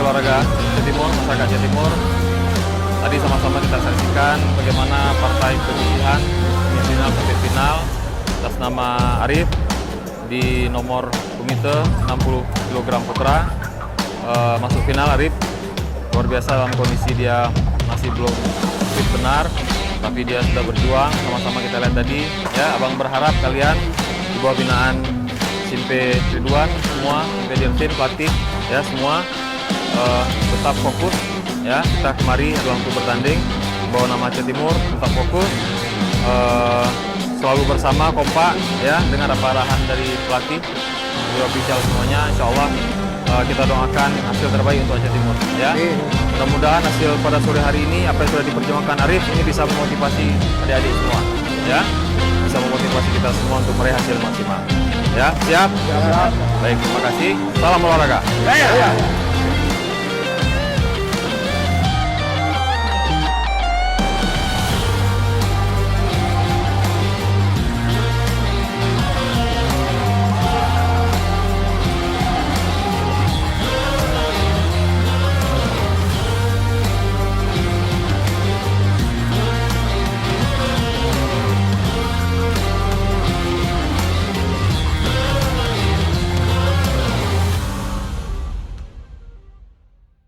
olahraga Aceh Timur, masyarakat Aceh Timur. Tadi sama-sama kita saksikan bagaimana partai penyisihan semifinal sampai final atas nama Arif di nomor komite 60 kg putra. Masuk final Arif, luar biasa dalam kondisi dia masih belum fit benar, tapi dia sudah berjuang. Sama-sama kita lihat tadi, ya. Abang berharap kalian di bawah binaan Simpe Ridwan semua, Simpe Dirtin, pelatih, ya semua tetap fokus, ya. Kita kemari adalah untuk bertanding bawa nama Aceh Timur, tetap fokus, selalu bersama, kompak, ya, dengan apa arahan dari pelatih, dari official semuanya. Insya Allah kita doakan hasil terbaik untuk Aceh Timur, ya. Mudah-mudahan hasil pada sore hari ini, apa yang sudah diperjuangkan Arif ini bisa memotivasi adik-adik semua, ya, bisa memotivasi kita semua untuk meraih hasil maksimal, ya. Siap? Baik, terima kasih. Salam olahraga.